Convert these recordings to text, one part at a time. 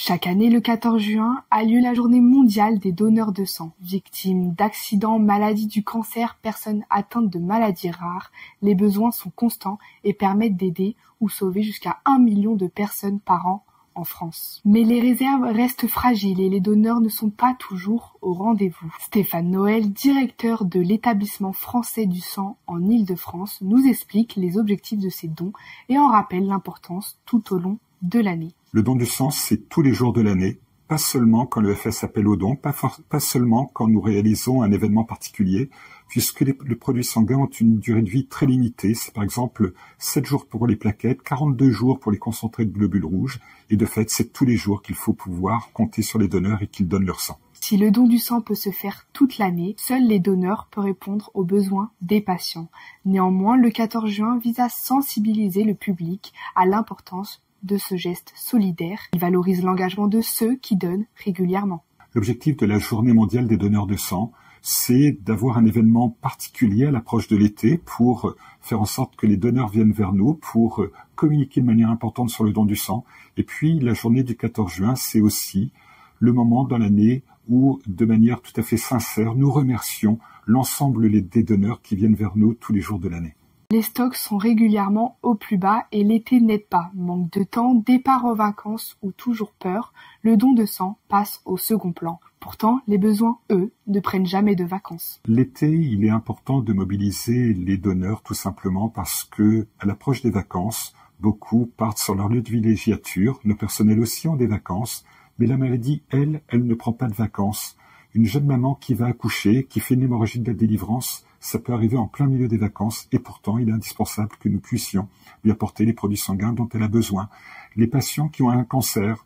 Chaque année, le 14 juin, a lieu la journée mondiale des donneurs de sang. Victimes d'accidents, maladies du cancer, personnes atteintes de maladies rares, les besoins sont constants et permettent d'aider ou sauver jusqu'à 1 million de personnes par an en France. Mais les réserves restent fragiles et les donneurs ne sont pas toujours au rendez-vous. Stéphane Noël, directeur de l'établissement français du sang en Île-de-France, nous explique les objectifs de ces dons et en rappelle l'importance tout au long de l'année. Le don du sang, c'est tous les jours de l'année, pas seulement quand le FS appelle au don, pas seulement quand nous réalisons un événement particulier, puisque les produits sanguins ont une durée de vie très limitée. C'est par exemple 7 jours pour les plaquettes, 42 jours pour les concentrés de globules rouges, et de fait, c'est tous les jours qu'il faut pouvoir compter sur les donneurs et qu'ils donnent leur sang. Si le don du sang peut se faire toute l'année, seuls les donneurs peuvent répondre aux besoins des patients. Néanmoins, le 14 juin vise à sensibiliser le public à l'importance de ce geste solidaire. Il valorise l'engagement de ceux qui donnent régulièrement. L'objectif de la Journée mondiale des donneurs de sang, c'est d'avoir un événement particulier à l'approche de l'été pour faire en sorte que les donneurs viennent vers nous, pour communiquer de manière importante sur le don du sang. Et puis, la journée du 14 juin, c'est aussi le moment dans l'année où, de manière tout à fait sincère, nous remercions l'ensemble des donneurs qui viennent vers nous tous les jours de l'année. Les stocks sont régulièrement au plus bas et l'été n'aide pas. Manque de temps, départ en vacances ou toujours peur, le don de sang passe au second plan. Pourtant, les besoins, eux, ne prennent jamais de vacances. L'été, il est important de mobiliser les donneurs tout simplement parce que, à l'approche des vacances, beaucoup partent sur leur lieu de villégiature, nos personnels aussi ont des vacances, mais la maladie, elle ne prend pas de vacances. Une jeune maman qui va accoucher, qui fait une hémorragie de la délivrance, ça peut arriver en plein milieu des vacances et pourtant il est indispensable que nous puissions lui apporter les produits sanguins dont elle a besoin. Les patients qui ont un cancer,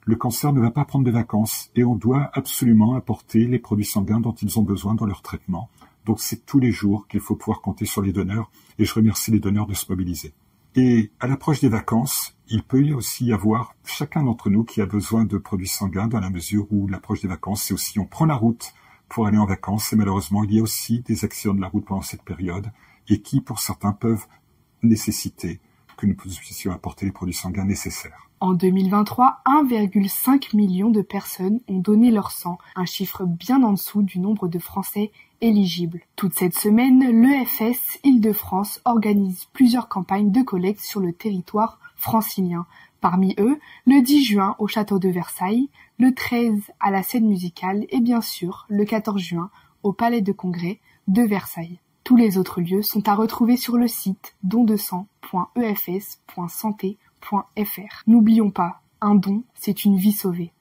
le cancer ne va pas prendre de vacances et on doit absolument apporter les produits sanguins dont ils ont besoin dans leur traitement. Donc c'est tous les jours qu'il faut pouvoir compter sur les donneurs et je remercie les donneurs de se mobiliser. Et à l'approche des vacances, il peut aussi y avoir chacun d'entre nous qui a besoin de produits sanguins dans la mesure où l'approche des vacances, c'est aussi on prend la route pour aller en vacances et malheureusement il y a aussi des accidents de la route pendant cette période et qui pour certains peuvent nécessiter que nous puissions apporter les produits sanguins nécessaires. En 2023, 1,5 million de personnes ont donné leur sang, un chiffre bien en dessous du nombre de Français éligibles. Toute cette semaine, l'EFS Île-de-France organise plusieurs campagnes de collecte sur le territoire francilien. Parmi eux, le 10 juin au château de Versailles, le 13 à la scène musicale et bien sûr le 14 juin au palais de congrès de Versailles. Tous les autres lieux sont à retrouver sur le site dondesang.efs.santé.fr. N'oublions pas, un don, c'est une vie sauvée.